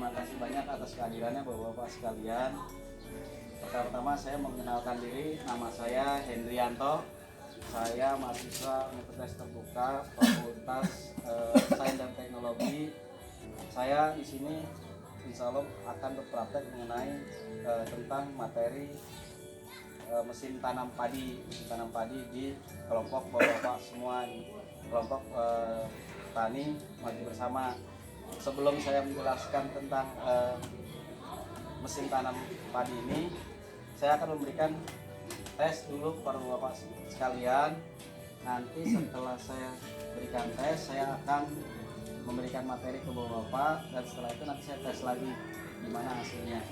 terima kasih banyak atas kehadirannya Bapak-bapak sekalian. Pertama-tama saya mengenalkan diri, nama saya Hendrianto. Saya mahasiswa Universitas Terbuka Fakultas Sains dan Teknologi. Saya di sini insya Allah akan berpraktek mengenai tentang materi mesin tanam padi di kelompok bapak-bapak semua, kelompok tani maju bersama. Sebelum saya menjelaskan tentang mesin tanam padi ini, saya akan memberikan tes dulu kepada bapak sekalian. Nanti setelah saya berikan tes, saya akan memberikan materi ke bapak-bapak, dan setelah itu nanti saya tes lagi gimana hasilnya.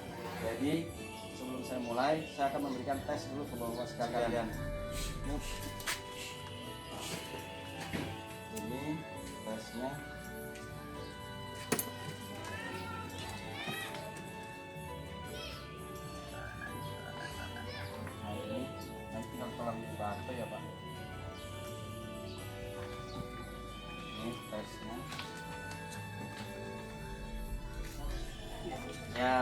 Jadi sebelum saya mulai, saya akan memberikan tes dulu ke bapak sekalian. Ini tesnya. Nah ini nanti tinggal tolong dibantu ya Pak. Ini tesnya. Ya.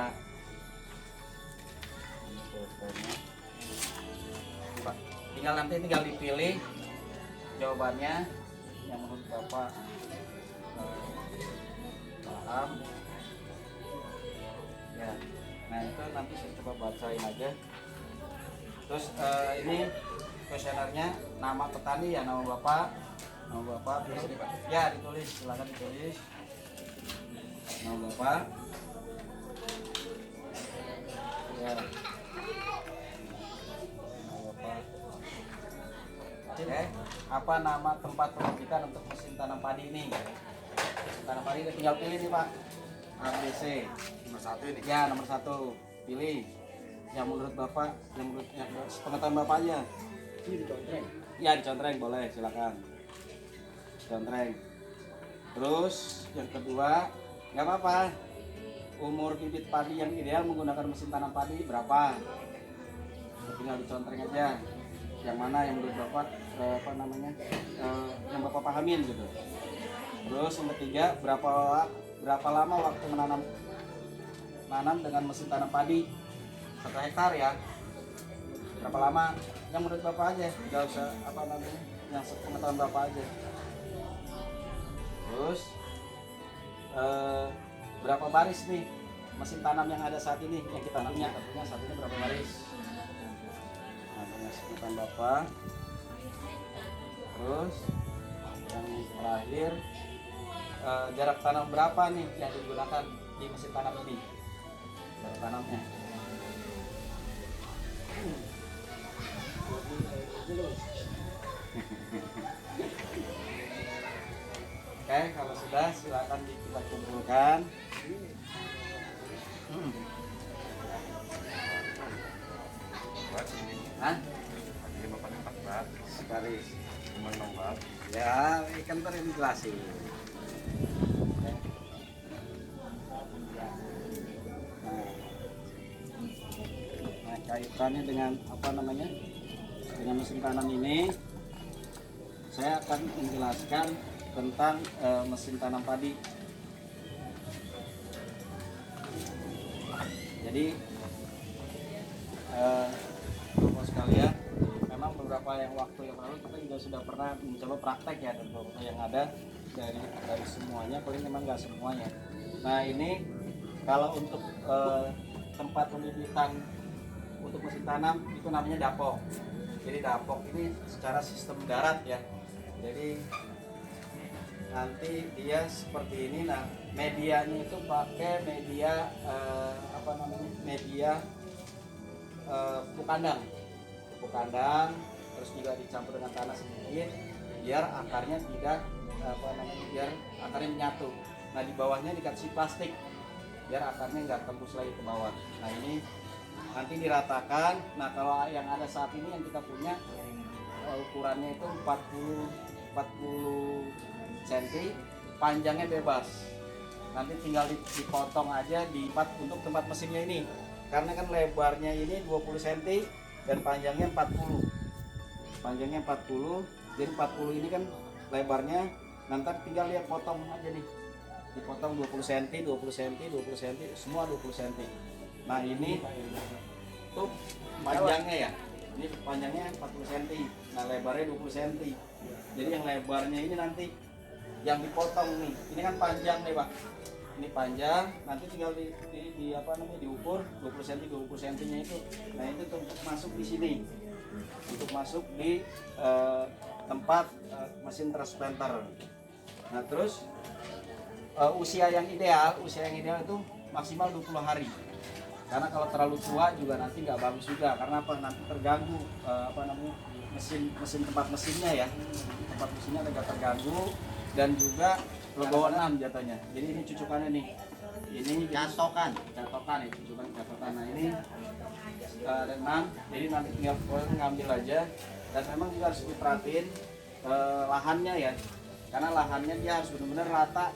Tinggal dipilih jawabannya yang menurut Bapak paham ya. Nah itu nanti saya coba bacain aja. Terus ini kuesionernya, nama petani ya, nama bapak ya ditulis, silakan ditulis nama bapak ya. Oke, apa nama tempat pembibitan untuk mesin tanam padi ini? Mesin tanam padi ini tinggal pilih nih Pak. ABC Nomor 1 ini. ya, nomor 1 pilih yang menurut Bapak, yang menurut pengetahuan Bapak aja. Ini dicontreng. Ya dicontreng boleh, silakan contreng. Terus yang kedua, nggak apa-apa, umur bibit padi yang ideal menggunakan mesin tanam padi berapa? Tinggal dicontreng aja. Yang mana yang menurut Bapak yang Bapak pahamin gitu. Terus yang ketiga, berapa lama waktu menanam dengan mesin tanam padi 1 hektar ya? Berapa lama? Yang menurut Bapak aja, nggak usah yang sepengetahuan Bapak aja. Terus berapa baris nih mesin tanam yang ada saat ini, yang kita punya saat ini berapa baris? Sebutkan Bapak. Terus yang terakhir, jarak tanam berapa nih yang digunakan di mesin tanam ini, jarak tanamnya? Oke, kalau sudah silakan kita kumpulkan. Hah? Sebaris ya, ikan tadi jelasin. Nah, kaitannya dengan dengan mesin tanam ini, saya akan menjelaskan tentang mesin tanam padi. Jadi Bapak sekalian, memang beberapa waktu yang lalu kita juga sudah pernah mencoba praktek ya, dan beberapa yang ada dari semuanya, paling memang nggak semuanya. Nah ini kalau untuk tempat pembibitan untuk mesin tanam itu namanya dapok. Jadi dapok ini secara sistem darat ya. Jadi nanti dia seperti ini. Nah medianya itu pakai media pupuk kandang, terus juga dicampur dengan tanah sedikit biar akarnya biar akarnya menyatu. Nah di bawahnya dikasih plastik biar akarnya nggak tembus lagi ke bawah. Nah ini nanti diratakan. Nah kalau yang ada saat ini yang kita punya ukurannya itu 40 cm, panjangnya bebas. Nanti tinggal dipotong aja untuk tempat mesinnya ini. Karena kan lebarnya ini 20 cm dan panjangnya 40. Panjangnya 40, jadi 40 ini kan lebarnya. Nanti tinggal lihat potong aja nih. dipotong 20 cm, 20 cm, 20 cm, semua 20 cm. Nah ini tuh panjangnya ya, ini panjangnya 40 cm, nah lebarnya 20 cm. Jadi yang lebarnya ini nanti yang dipotong nih, ini kan panjang nih Pak. Ini panjang, nanti tinggal di apa namanya diukur 20 cm 20 cm-nya itu. Nah itu untuk masuk di sini, untuk masuk di tempat mesin transplanter. Nah terus usia yang ideal itu maksimal 20 hari. Karena kalau terlalu tua juga nanti nggak bagus juga. Karena apa? Nanti terganggu mesin tempat mesinnya ya. Tempat mesinnya agak terganggu dan juga legowo 6 jatuhnya. Jadi ini cucukannya nih. Ini catokan ya, cucukan catokan. Nah ini ada 6. Jadi nanti tinggal ngambil aja. Dan memang juga harus diperhatiin lahannya ya. Karena lahannya dia harus benar-benar rata.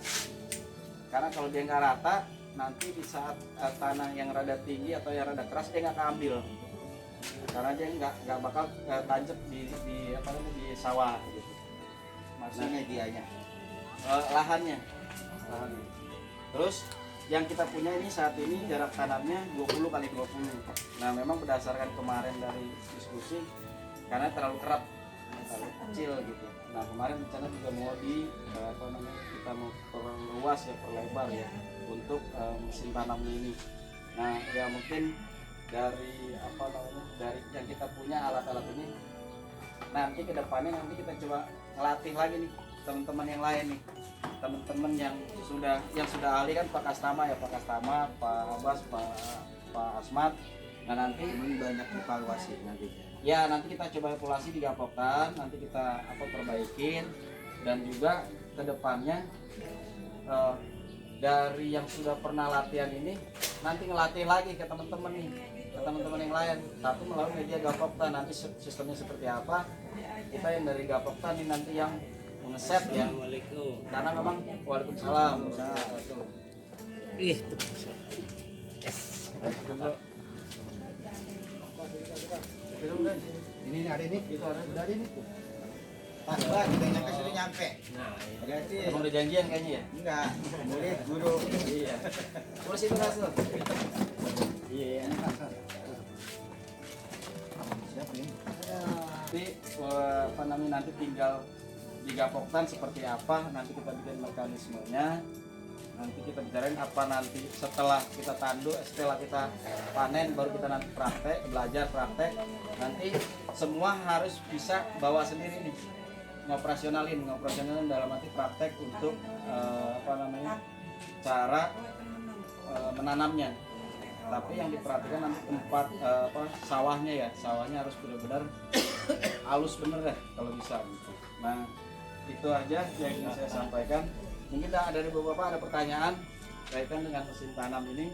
Karena kalau dia nggak rata, nanti di saat tanah yang rada tinggi atau yang rada keras dia nggak keambil. Karena dia nggak bakal tancap di sawah gitu. Maksudnya dianya lahannya. Terus yang kita punya ini saat ini jarak tanamnya 20 kali 20. Nah memang berdasarkan kemarin dari diskusi karena terlalu kerap, terlalu kecil gitu. Nah kemarin rencana juga mau kita mau perluas ya, perlebar ya untuk mesin tanamnya ini. Nah ya mungkin dari dari yang kita punya alat-alat ini nanti ke depannya nanti kita coba ngelatih lagi nih teman-teman yang lain nih, teman-teman yang sudah ahli kan Pak Kastama ya, Pak Kastama, Pak Abbas, Pak Asmat. Nah nanti banyak evaluasi nanti. Ya nanti kita coba evaluasi di Gapoktan, nanti kita perbaikin dan juga kedepannya dari yang sudah pernah latihan ini nanti ngelatih lagi ke teman-teman nih, ke teman-teman yang lain, tapi melalui media Gapoktan. Nanti sistemnya seperti apa, kita yang dari Gapoktan ini nanti yang ngeset ya. Karena memang waalaikumsalam. Ini ada ini, Itu ada. udah ada ini. Pas banget, kita nyampe sudah nyampe. Nah, Berarti emang udah janjian kayaknya ya? enggak, murid guru. Iya. Terus itu hasil. Iya. Siapa ini? Nanti nanti tinggal di Gapoktan seperti apa, nanti kita bikin mekanismenya. Nanti kita bicarain apa nanti setelah kita tandu, setelah kita panen baru kita nanti belajar praktek. Nanti semua harus bisa bawa sendiri nih, ngoperasionalin dalam arti praktek untuk cara menanamnya. Tapi yang diperhatikan nanti tempat sawahnya ya, sawahnya harus benar-benar halus bener deh kalau bisa gitu. Nah itu aja yang ingin saya sampaikan. Mungkin dari Bapak ada pertanyaan kaitan dengan mesin tanam ini.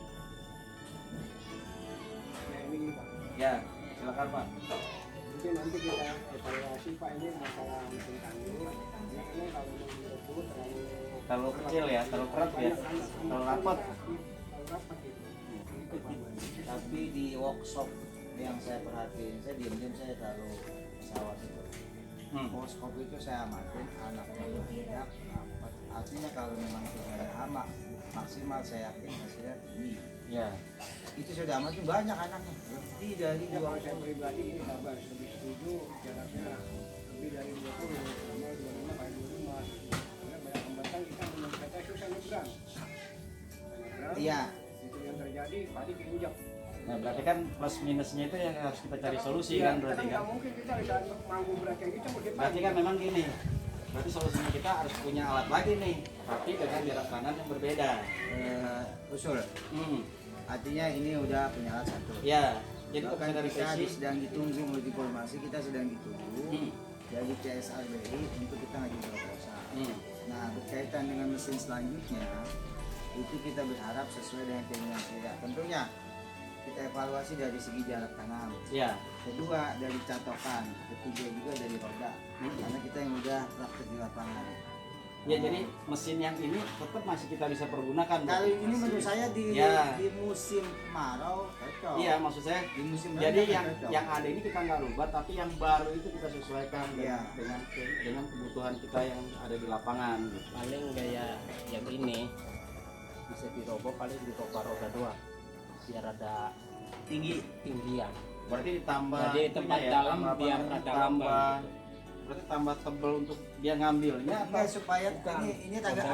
Ya, silakan Pak. Mungkin nanti kita evaluasi Pak, ini masalah mesin tandu. Ini kalau menurutku Terlalu kecil ya, terlalu keras ya, terlalu rapat. Tapi di workshop yang saya perhatiin, saya diam-diam saya taruh pesawat itu. Workshop itu saya amatin anaknya banyak. Artinya kalau memang tidak hama maksimal saya yakin hasilnya tinggi. Ya. Itu sudah amat banyak anaknya. Lebih dari Kalau saya pribadi ini sabar, lebih setuju jaraknya lebih dari 20, sama 25 kali 25. Karena banyak hambatan kita mencapai susah nyebrang. Iya. Itu yang terjadi, padi keinjak. Nah berarti kan plus minusnya itu yang harus kita cari solusi kan berarti kan. Nggak mungkin kita bisa mampu berat kayak gitu. Berarti kan memang gini. Berarti solusinya kita harus punya alat lagi nih, tapi dengan jarak tanam yang berbeda. Usul. Artinya ini udah punya alat satu. Ya. Jadi Bahkan dari kita sesi sedang ditunggu multi formasi, kita sedang ditunggu dari CSRBI untuk kita ngajuin proposal. Nah berkaitan dengan mesin selanjutnya itu kita berharap sesuai dengan keinginan kita. Tentunya kita evaluasi dari segi jarak tanam. Ya. Kedua dari catokan, ketiga juga dari roda. Karena kita yang udah praktek di lapangan. Ya jadi mesin yang ini tetap masih kita bisa pergunakan. Kalau ini menurut saya di musim kemarau cocok. Iya maksud saya. Di musim Jadi banyak cocok. yang ada ini kita nggak rubah, tapi yang baru itu kita sesuaikan dengan kebutuhan kita yang ada di lapangan. Gitu. Paling gaya yang ini bisa diroboh paling dirobah roda doang biar ada tinggian. Berarti ditambah Jadi tempat itunya dalam tambah biar apa, ada tambah lambang gitu. berarti tambah tebel untuk dia ngambilnya apa? Enggak, supaya Bukan. ini agak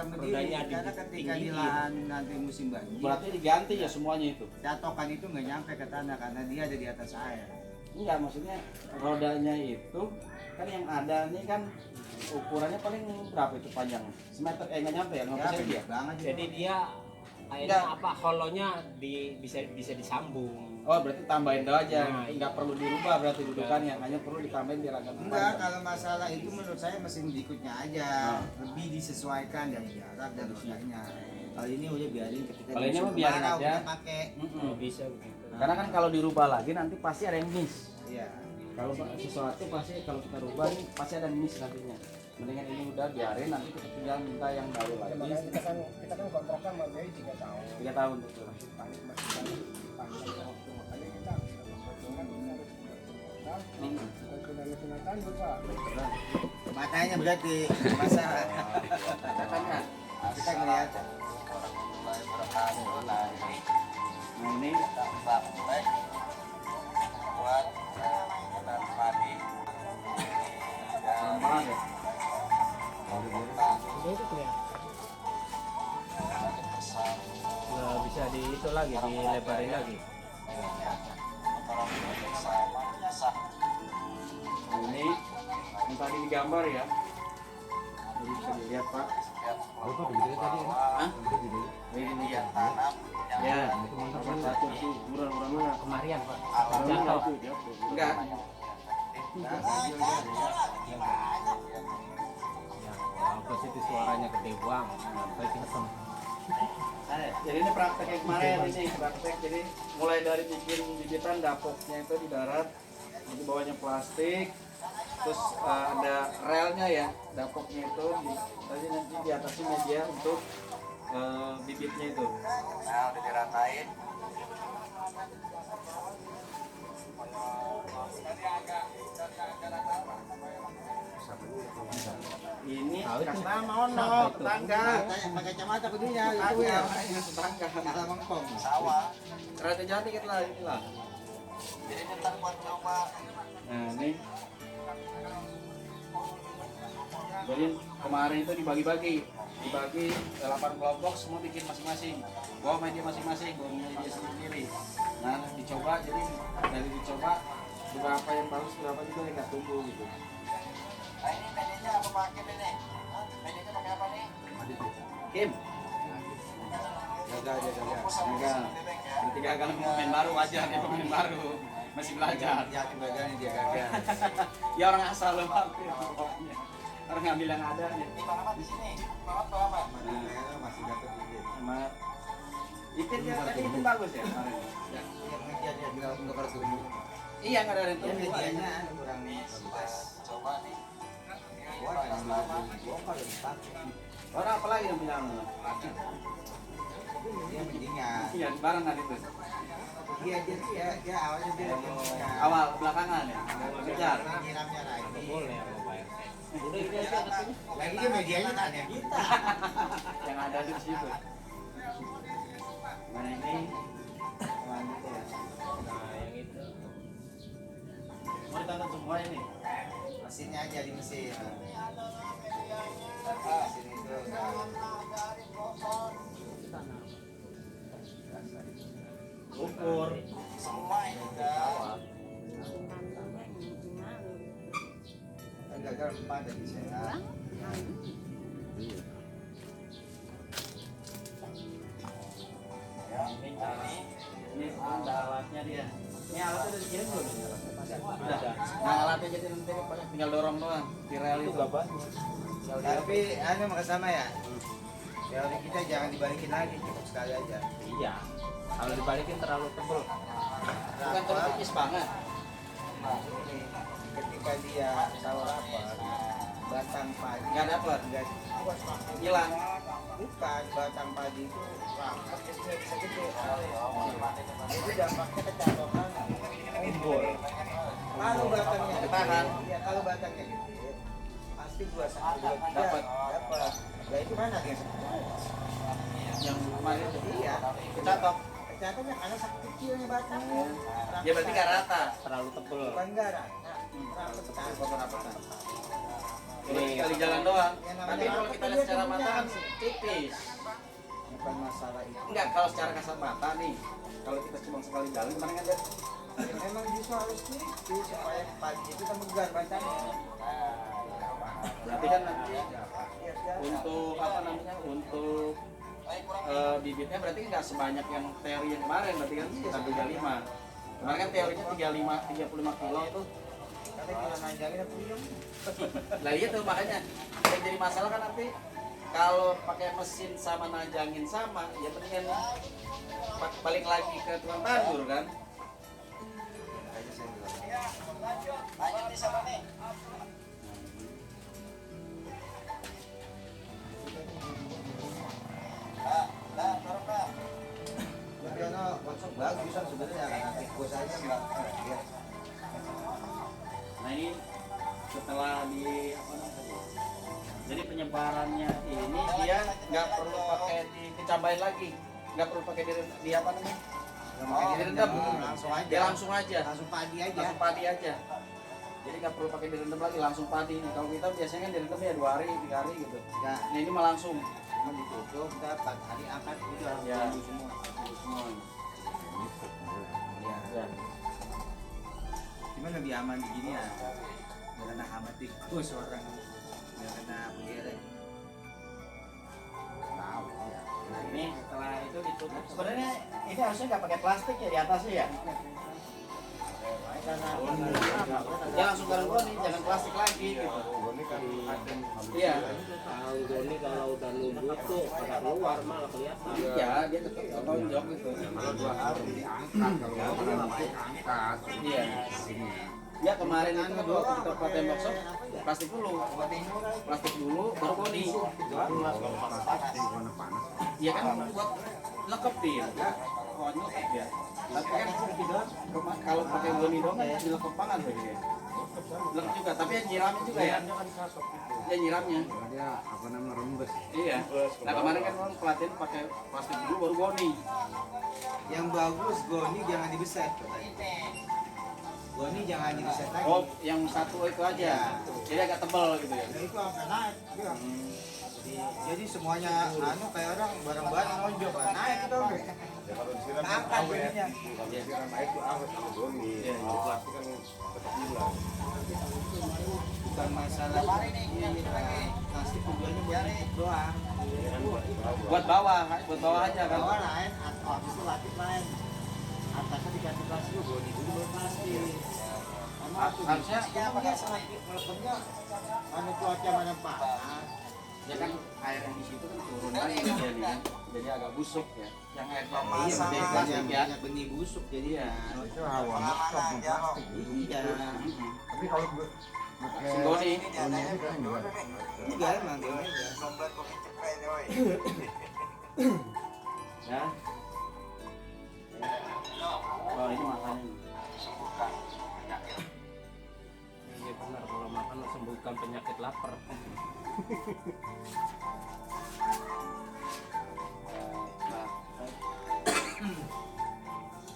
berdiri Rodanya karena ketika di ditinggiin. lahan nanti musim banjir Berarti diganti ya semuanya itu. catokan itu nggak nyampe ke tanah karena dia ada di atas air. Enggak, maksudnya rodanya itu kan yang ada nih kan ukurannya paling berapa itu panjang? Semeter nggak nyampe ya, 50 Ya, cm ya? banget juga. Jadi dia akhirnya Enggak. apa holonya bisa disambung. Oh, berarti tambahin doang aja. Nah, Nggak perlu dirubah berarti dudukannya, hanya perlu ditambahin biar agak Enggak, panjang. kalau masalah itu menurut saya mesin berikutnya aja lebih disesuaikan dari jarak dan rodanya. Kalau ini udah biarin ketika Kalau ini musim mah biarin kemarau aja. kita pakai. Oh, bisa begitu. Karena kan kalau dirubah lagi nanti pasti ada yang miss. Iya. Kalau sesuatu pasti kalau kita rubah nih pasti ada miss nantinya. Mendingan ini udah biarin, nanti kita tinggal minta yang baru Ya, lagi. makanya kita kan kontrakkan sama BI 3 tahun. 3 tahun betul. Masih panjang waktu, makanya kita memperjuangkan kita harus kontrak. Dan sudah nasional tanduk Pak. Makanya berarti masalah Katakannya. kita ngelihat Nah ini pelan-pelan ya. Itu kelihatan. Nggak bisa di itu lagi dilebarin lagi. Nah, ini yang tadi digambar ya. Jadi bisa dilihat Pak. Hah? Ini ya. Ya, nomor 1 tuh murah-murah. Kemarian Pak. Jatuh. Jatuh. Enggak. Ya, apa sih itu suaranya gede banget. Sampai kelihatan. Jadi ini praktek yang kemarin ini praktek. Jadi mulai dari bikin bibitan dapoknya itu di darat, di bawahnya plastik, terus ada relnya ya, dapoknya itu, tadi nanti di atasnya media untuk bibitnya itu. Nah udah diratain. Ini kasih nama ono tetangga. pakai kacamata kudunya itu Tetangga, ya. ini tetangga. Salah mengkong. Kereta jati dikit lah, ini lah. Jadi ntar buat coba. Nah ini. Jadi kemarin itu dibagi-bagi 8 kelompok, semua bikin masing-masing. Bawa media masing-masing, bawa media sendiri. Nah dicoba, jadi dari dicoba berapa yang bagus, berapa juga yang nggak tumbuh gitu. Nah ini medianya apa pakai ini? Medianya pakai apa nih? Kim. Gagal. Berarti gagal pemain baru aja, dia pemain baru. Masih belajar. Yakin gagal nih dia gagal. Ya orang asal loh Pak. Orang ngambil yang ada nih. Ini Bang Ahmad di sini. Bang Ahmad apa? Masih dapat dikit. Sama Ipin ya, tadi Ipin bagus ya kemarin. Ya. Yang ngejar dia bilang untuk tumbuh. Iya nggak ada yang Ya tumbuh. medianya kurang bagus. Coba nih. Wah, yang bongkar udah dipakai. Orang apa lagi yang punya anu? Dia mendingan. Iya barengan itu. Iya dia awalnya dia mendingan. Awal belakangan ya. Kejar. Nyiramnya lagi. Boleh ya Pak RT. Udah ini aja kesini. Lagi dia medianya tanya kita. Yang ada di situ. Nah ini Lanjut ya. Nah, yang itu. mau ditanam semua ini. Mesinnya aja di mesin. Tapi mesin itu Ukur. Semua ini udah. kan gagal 4 dari saya. Ya, ini ada alatnya dia. Ini alatnya udah dikirim belum? Udah. Nah alatnya jadi nanti tinggal dorong doang. Di rel itu. Tapi anu maka sama ya. Teori kita jangan dibalikin lagi, cukup sekali aja. Iya. Kalau dibalikin terlalu tebal. Bukan terlalu tipis banget. Nah, ini ketika dia tahu rapat, batang padi Nggak dapet? nggak Hilang. bukan batang padi itu rapat kecil bisa gede. Itu dampaknya kecatokan umbul. Kalau batangnya Ketahan. ya kalau batangnya gede, pasti 2 sampai 2 Dapat. dapat. Ya itu mana dia? yang kemarin itu. Iya. Kecatok. Kecatanya karena kecilnya batangnya. Ya berarti nggak rata. Terlalu tebel. Bukan enggak rata. Rapetan. Rapetan. Ini sekali jalan doang. Ya, namanya Tapi kalau rapet kita kan lihat dia secara mata kan kenyang. tipis. Bukan masalah itu. Enggak, kalau secara kasat mata nih, kalau kita cuma sekali jalan kemarin kan Ya, memang justru harus gitu supaya pagi itu kan megar batangnya. berarti kan nanti Ya, untuk apa namanya untuk bibitnya berarti nggak sebanyak yang teori yang kemarin berarti kan sekitar 35. Kemarin kan teorinya 35 kilo itu. Katanya kita nanjangin apa belum? Lah iya tuh makanya yang jadi masalah kan nanti kalau pakai mesin sama najangin sama ya mendingan balik lagi ke tukang tandur kan. Tapi ono maksud bagus kan sebenarnya karena tikus aja enggak. Ya. Nah ini setelah di apa namanya? Jadi penyebarannya ini dia nggak perlu pakai dicambain lagi, nggak perlu pakai di apa namanya? Direndam, langsung aja. dia langsung aja, Langsung padi aja. langsung padi aja. Jadi nggak perlu pakai direndam lagi, langsung padi. Kalau kita biasanya kan direndam ya 2 hari, 3 hari gitu. Ya, Nah ini mah langsung. cuma ditutup, kita 4 hari angkat udah Ya. tumbuh semua. Semua. Iya. Ya. Cuman lebih aman begini ya. Nggak kena hama tikus orang. Nggak kena pengerek. Tahu ya. Nah ini setelah itu ditutup. Sebenarnya ini harusnya nggak pakai plastik ya di atasnya ya. Ya langsung garang goni, jangan plastik lagi gitu. Iya. Tahu Doni kalau udah nunggu tuh pada keluar malah kelihatan. Iya, dia tetap tonjok gitu. Iya. Ya kemarin itu kan waktu kita buat tembok shop, plastik dulu, baru goni. Iya kan buat lekepin, nyelekep ya. Tapi kan kalau pakai goni doang kan dilekep pangan tuh dia. Lekep juga, tapi yang nyiramnya juga ya. Ya nyiramnya. Dia apa namanya rembes. Iya. Nah kemarin kan orang pelatihan pakai plastik dulu baru goni. Yang bagus goni jangan dibeset katanya. Goni jangan dibeset lagi. Oh, yang satu itu aja. Jadi agak tebal gitu ya. Nah, itu akan naik dia. Jadi semuanya anu kayak orang bareng-bareng nonjok kan naik itu. Angkat goninya. Bukan masalah plastik tujuannya buat nutup doang. Buat bawah aja kan. Bawah lain atau habis itu lapis lain. Atasnya diganti plastik goni dulu baru plastik. Harusnya Dia semakin melepasnya mana cuaca mana panas. ya kan air yang di situ kan turun lagi jadi kan. Jadi agak busuk ya. Yang airnya Iya, gede plastik ya. banyak benih busuk jadi ya. Itu hawanya stop plastik. Iya. Tapi kalau pakai Singgoni. goni itu kan enggak. Enggak emang gini ya. Ya. Oh ini makanya. Iya benar, kalau makan sembuhkan penyakit lapar.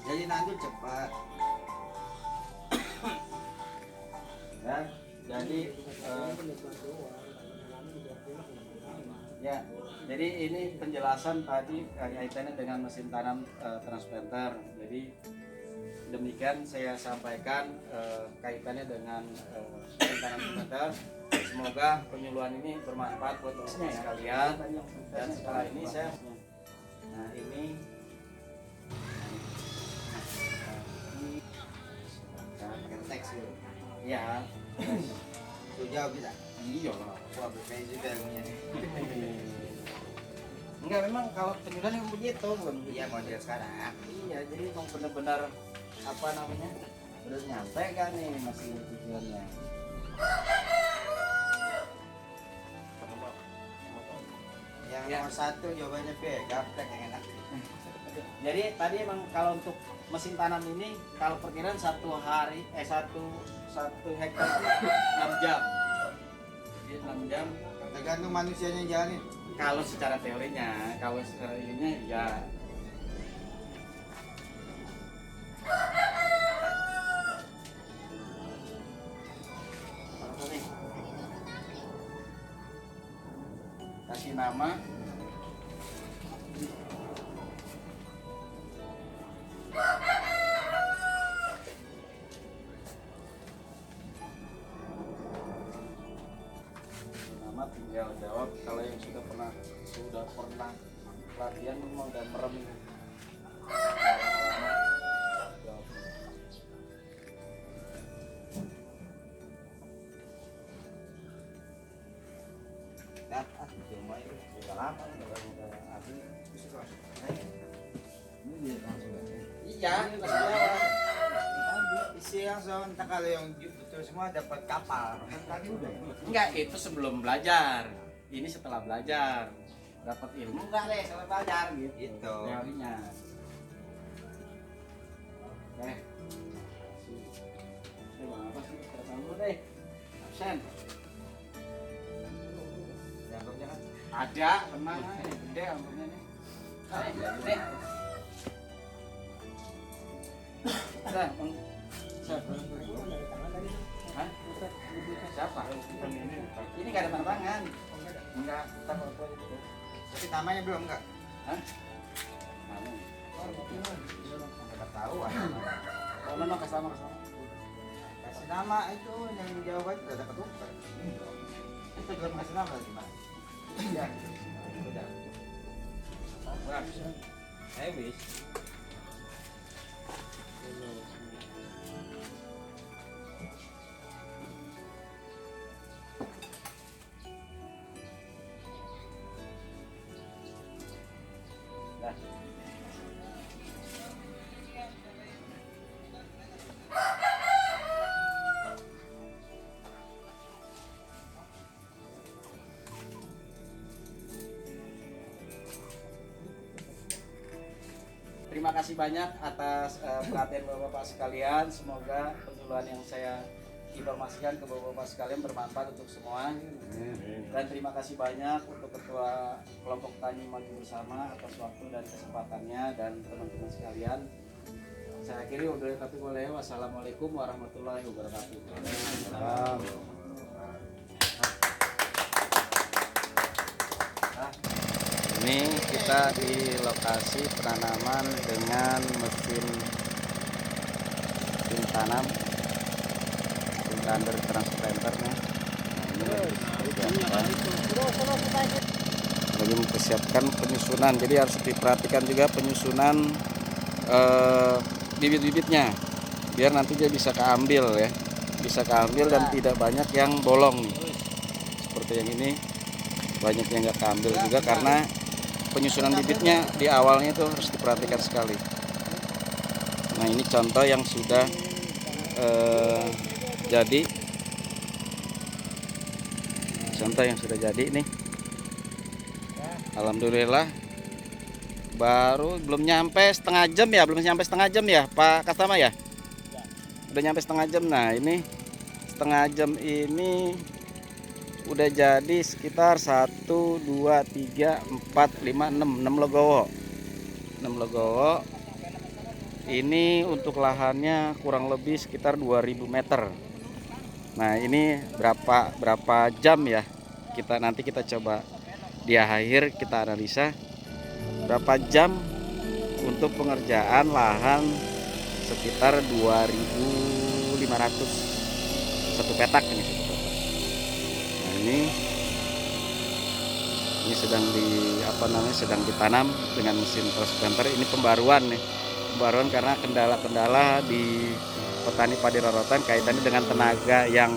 Jadi nanti cepat. Ya. Jadi ya. Jadi ini penjelasan tadi kaitannya dengan mesin tanam transplanter. Jadi demikian saya sampaikan kaitannya dengan mesin tanam transplanter. Semoga penyuluhan ini bermanfaat buat sekalian. Dan setelah ini saya nah ini Pakai teks dulu. ya Tuh jauh kita. iya lah. Wah, berbeda juga ilmunya. Enggak, memang kalau penyuluhan yang begitu bukan Iya, model sekarang. iya, jadi memang benar-benar apa namanya udah nyampe kan nih masih tujuannya. Yang Ya. nomor 1 jawabannya B, gaptek yang enak. Jadi tadi emang kalau untuk mesin tanam ini kalau perkiraan satu hektar itu 6 jam. Jadi 6 jam. Tergantung manusianya yang jalanin. Kalau secara teorinya, kalau secara ininya ya. Kasih nama. Nama tinggal jawab. Kalau yang sudah pernah latihan memang udah merem ini. Jawab. Cuma itu udah lama udah habis. Ini dia langsung ya. Iya, kasih jawab. Isi langsung entah kalau yang betul semua dapat kapal. Kan tadi udah. Enggak, itu sebelum belajar. Ini setelah belajar. Dapat ilmu enggak deh setelah belajar gitu. Gitu. Teorinya. Oke. Ini bang apa sih? Terus dulu deh. Absen. Jangkauannya kan. Ada, tenang aja. Gede amplopnya nih. Gede. Udah, Bang. Siapa? Hah? Siapa? Ini nggak ada tanda tangan. Enggak, kita foto itu. Tapi namanya belum enggak? Hah? Kamu. Enggak tahu ah. Oh, no, kesama. Kasih nama itu yang jawaban udah dapat upah. Itu belum kasih nama gimana? Ya. Udah. Saya wis. Terima kasih banyak atas perhatian Bapak-Bapak sekalian. Semoga penyuluhan yang saya informasikan ke Bapak-Bapak sekalian bermanfaat untuk semua. Dan terima kasih banyak untuk Ketua Kelompok Tani Maju Bersama atas waktu dan kesempatannya, dan teman-teman sekalian. Saya akhiri udah tapi boleh. Wassalamualaikum warahmatullahi wabarakatuh. Ini kita di lokasi penanaman dengan mesin tanam under transplanter nih. Lagi mempersiapkan penyusunan, jadi harus diperhatikan juga penyusunan bibit-bibitnya biar nanti dia bisa keambil ya, bisa keambil dan tidak banyak yang bolong nih. Seperti yang ini banyak yang nggak keambil juga karena penyusunan bibitnya di awalnya itu harus diperhatikan sekali. Nah ini contoh yang sudah jadi, contoh yang sudah jadi nih. Alhamdulillah baru belum nyampe setengah jam ya Pak Kasama ya, udah nyampe setengah jam. Nah ini setengah jam ini udah jadi sekitar 1, 2, 3, 4, 5, 6 legowo. 6 legowo. Ini untuk lahannya kurang lebih sekitar 2000 meter. Nah ini berapa jam ya, nanti kita coba di akhir kita analisa berapa jam untuk pengerjaan lahan sekitar 2500 satu petak ini. Ini sedang sedang ditanam dengan mesin transplanter. Ini pembaruan karena kendala-kendala di petani padi rorotan kaitannya dengan tenaga yang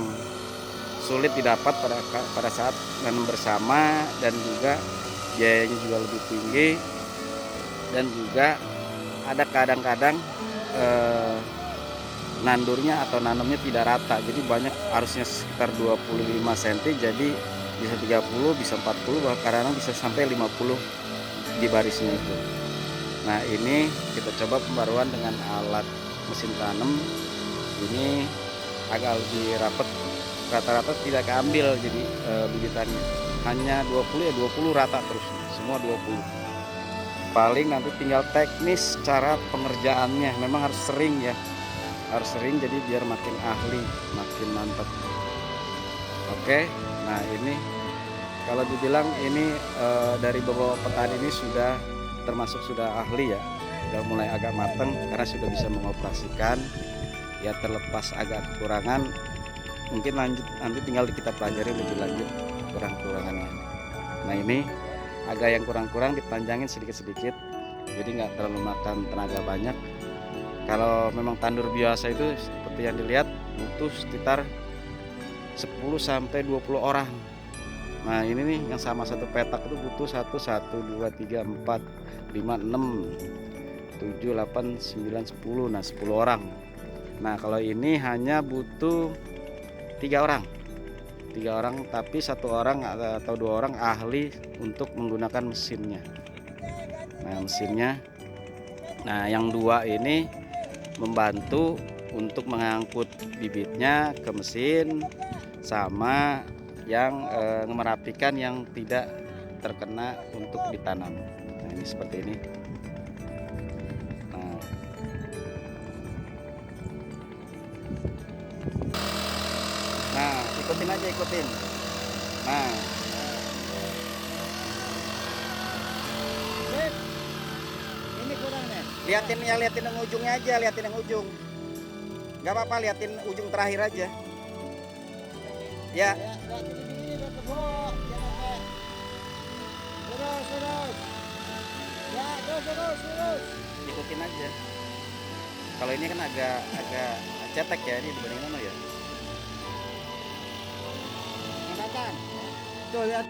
sulit didapat pada saat nanam bersama, dan juga biayanya juga lebih tinggi, dan juga ada kadang-kadang nandurnya atau nanamnya tidak rata, jadi banyak harusnya sekitar 25 cm jadi bisa 30, bisa 40, bahkan kadang bisa sampai 50 di barisnya itu. Nah ini kita coba pembaruan dengan alat mesin tanam, ini agak lebih rapat rata-rata tidak keambil jadi bibitannya. Hanya 20 ya 20 rata terus, semua 20. Paling nanti tinggal teknis cara pengerjaannya, memang harus sering ya, harus sering jadi biar makin ahli, makin mantap. Oke, nah ini kalau dibilang ini dari beberapa petani ini sudah termasuk sudah ahli ya, sudah mulai agak matang karena sudah bisa mengoperasikan. Ya terlepas agak kekurangan, mungkin lanjut nanti tinggal kita pelajari lebih lanjut kurang-kurangannya. Nah ini agak yang kurang-kurang dipanjangin sedikit-sedikit, jadi nggak terlalu makan tenaga banyak. Kalau memang tandur biasa itu seperti yang dilihat butuh sekitar 10-20 orang. Nah ini nih yang sama satu petak itu butuh 1, 2, 3, 4, 5, 6, 7, 8, 9, 10. Nah 10 orang. Nah kalau ini hanya butuh 3 orang. 3 orang, tapi 1 orang atau 2 orang ahli untuk menggunakan mesinnya. Nah mesinnya, nah yang 2 ini membantu untuk mengangkut bibitnya ke mesin, sama yang merapikan yang tidak terkena untuk ditanam. Nah ini seperti ini. Nah ikutin aja, ikutin. Nah Ini kurang nih. liatin ya, liatin yang ujungnya aja, liatin yang ujung. Nggak apa-apa, liatin ujung terakhir aja ya. Ikutin aja. Kalau ini kan agak cetek ya, ini dibanding mana ya. Tuh lihat.